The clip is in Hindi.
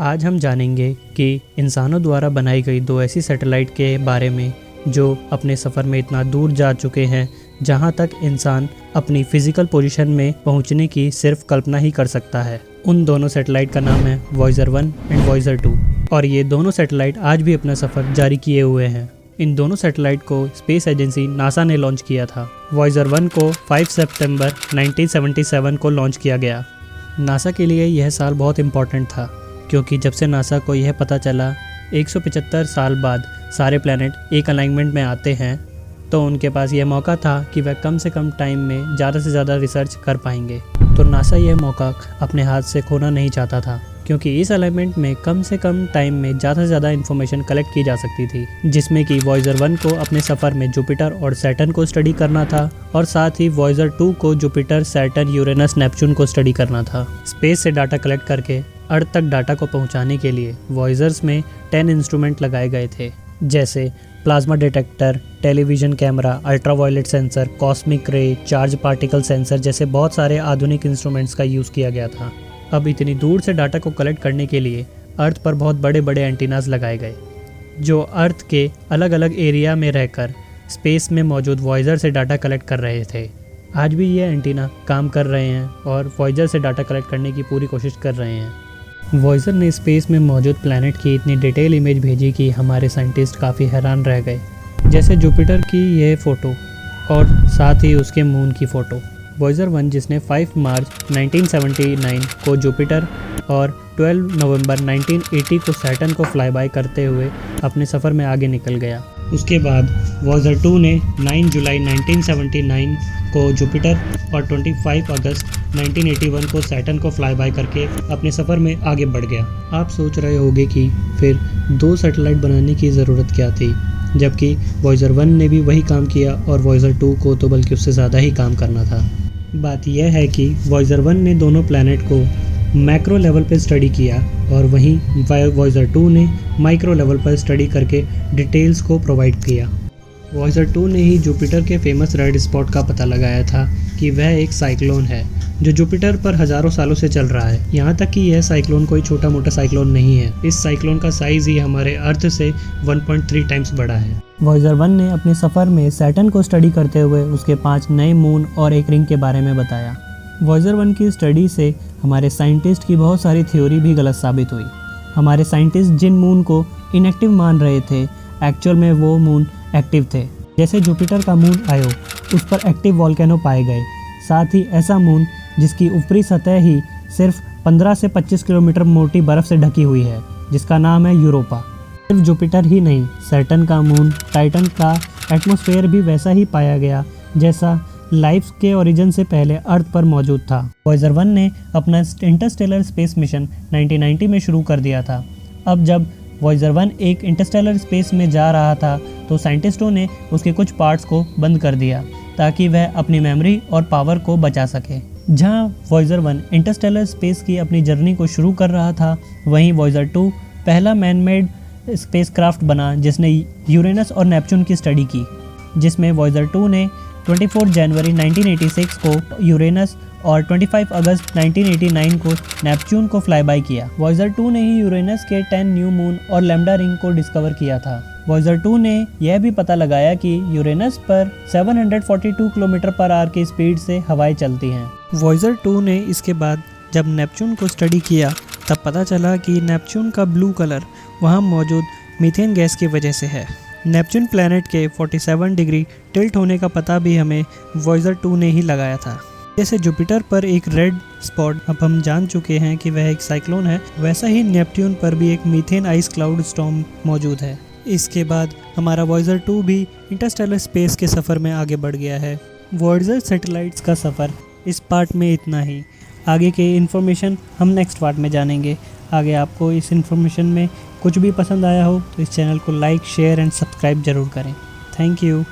आज हम जानेंगे कि इंसानों द्वारा बनाई गई दो ऐसी सैटेलाइट के बारे में जो अपने सफ़र में इतना दूर जा चुके हैं जहां तक इंसान अपनी फ़िज़िकल पोजीशन में पहुंचने की सिर्फ कल्पना ही कर सकता है। उन दोनों सैटेलाइट का नाम है वॉयेजर 1 एंड वॉयेजर 2 और ये दोनों सैटेलाइट आज भी अपना सफ़र जारी किए हुए हैं। इन दोनों सैटेलाइट को स्पेस एजेंसी नासा ने लॉन्च किया था। वॉयेजर 1 को 5 सितंबर 1977 को लॉन्च किया गया। नासा के लिए यह साल बहुत इम्पॉर्टेंट था क्योंकि जब से नासा को यह पता चला 175 साल बाद सारे प्लैनेट एक अलाइनमेंट में आते हैं तो उनके पास यह मौका था कि वह कम से कम टाइम में ज़्यादा से ज़्यादा रिसर्च कर पाएंगे। तो नासा यह मौका अपने हाथ से खोना नहीं चाहता था क्योंकि इस अलाइनमेंट में कम से कम टाइम में ज़्यादा से ज़्यादा इन्फॉर्मेशन कलेक्ट की जा सकती थी, जिसमें कि वॉयेजर 1 को अपने सफ़र में जुपिटर और सैटर्न को स्टडी करना था और साथ ही वॉयेजर 2 को जुपिटर, सैटर्न, यूरेनस, नेपच्यून को स्टडी करना था। स्पेस से डाटा कलेक्ट करके अर्थ तक डाटा को पहुंचाने के लिए वॉयेजर्स में 10 इंस्ट्रूमेंट लगाए गए थे, जैसे plasma detector, television camera, ultraviolet sensor, cosmic रे, चार्ज पार्टिकल सेंसर जैसे बहुत सारे आधुनिक इंस्ट्रूमेंट्स का यूज़ किया गया था। अब इतनी दूर से डाटा को कलेक्ट करने के लिए अर्थ पर बहुत बड़े बड़े एंटीनास लगाए गए जो अर्थ के अलग अलग एरिया में रहकर स्पेस में मौजूद वॉयेजर से डाटा कलेक्ट कर रहे थे। आज भी ये एंटीना काम कर रहे हैं और वॉयेजर से डाटा कलेक्ट करने की पूरी कोशिश कर रहे हैं। वॉयेजर ने स्पेस में मौजूद प्लैनेट की इतनी डिटेल इमेज भेजी कि हमारे साइंटिस्ट काफ़ी हैरान रह गए, जैसे जुपिटर की यह फ़ोटो और साथ ही उसके मून की फ़ोटो। वॉयेजर 1 जिसने 5 मार्च 1979 को जुपिटर और 12 नवंबर 1980 को सैटर्न को फ्लाई बाय करते हुए अपने सफ़र में आगे निकल गया। उसके बाद वॉयेजर 2 ने 9 जुलाई 1979 को जुपिटर और 25 अगस्त 1981 को सैटर्न को फ्लाई बाय करके अपने सफ़र में आगे बढ़ गया। आप सोच रहे होंगे कि फिर दो सैटेलाइट बनाने की ज़रूरत क्या थी, जबकि वॉयेजर 1 ने भी वही काम किया और वॉयेजर 2 को तो बल्कि उससे ज़्यादा ही काम करना था। बात यह है कि वॉयेजर 1 ने दोनों प्लैनेट को मैक्रो लेवल पर स्टडी किया और वहीं वॉयेजर 2 ने माइक्रो लेवल पर स्टडी करके डिटेल्स को प्रोवाइड किया। वॉयेजर 2 ने ही जुपिटर के फेमस रेड स्पॉट का पता लगाया था कि वह एक साइक्लोन है जो जुपिटर पर हज़ारों सालों से चल रहा है। यहाँ तक कि यह साइक्लोन कोई छोटा मोटा साइक्लोन नहीं है। इस साइक्लोन का साइज़ ही हमारे अर्थ से 1.3 टाइम्स बड़ा है। वॉयेजर 1 ने अपने सफ़र में सैटर्न को स्टडी करते हुए उसके 5 नए मून और एक रिंग के बारे में बताया। वॉयेजर 1 की स्टडी से हमारे साइंटिस्ट की बहुत सारी थ्योरी भी गलत साबित हुई। हमारे साइंटिस्ट जिन मून को इनएक्टिव मान रहे थे, एक्चुअल में वो मून एक्टिव थे। जैसे जुपिटर का मून आयो, उस पर एक्टिव वॉल्केनो पाए गए। साथ ही ऐसा मून जिसकी ऊपरी सतह ही सिर्फ 15 से 25 किलोमीटर मोटी बर्फ़ से ढकी हुई है, जिसका नाम है यूरोपा। सिर्फ जुपिटर ही नहीं, सैटर्न का मून टाइटन का एटमॉस्फेयर भी वैसा ही पाया गया जैसा लाइफ के ओरिजिन से पहले अर्थ पर मौजूद था। वॉयेजर 1 ने अपना इंटरस्टेलर स्पेस मिशन 1990 में शुरू कर दिया था। अब जब वॉयेजर 1 एक इंटरस्टेलर स्पेस में जा रहा था तो साइंटिस्टों ने उसके कुछ पार्ट्स को बंद कर दिया ताकि वह अपनी मेमोरी और पावर को बचा सके। जहां वॉयेजर 1 इंटरस्टेलर स्पेस की अपनी जर्नी को शुरू कर रहा था, वहीं वॉयेजर 2 पहला मैनमेड स्पेसक्राफ्ट बना जिसने यूरेनस और नेपच्यून की स्टडी की, जिसमें वॉयेजर 2 ने 24 जनवरी 1986 को यूरेनस और 25 अगस्त 1989 को नेपच्यून को फ्लाई बाय किया। वॉयेजर 2 ने ही यूरेनस के 10 न्यू मून और लैम्डा रिंग को डिस्कवर किया था। वॉयेजर 2 ने यह भी पता लगाया कि यूरेनस पर 742 किलोमीटर पर आवर की स्पीड से हवाएं चलती हैं। वॉयेजर 2 ने इसके बाद जब नेपच्यून को स्टडी किया तब पता चला कि नेपच्यून का ब्लू कलर वहाँ मौजूद मीथेन गैस की वजह से है। नेपच्यून प्लैनेट के 47 डिग्री टिल्ट होने का पता भी हमें वॉयेजर 2 ने ही लगाया था। जैसे जुपिटर पर एक रेड स्पॉट अब हम जान चुके हैं कि वह एक साइक्लोन है, वैसा ही नेपट्यून पर भी एक मीथेन आइस क्लाउड स्टॉर्म मौजूद है। इसके बाद हमारा वॉयेजर 2 भी इंटरस्टेलर स्पेस के सफ़र में आगे बढ़ गया है। वॉयेजर सैटेलाइट्स का सफ़र इस पार्ट में इतना ही। आगे के इन्फॉर्मेशन हम नेक्स्ट पार्ट में जानेंगे। आगे आपको इस इन्फॉर्मेशन में कुछ भी पसंद आया हो तो इस चैनल को लाइक, शेयर एंड सब्सक्राइब ज़रूर करें। Thank you.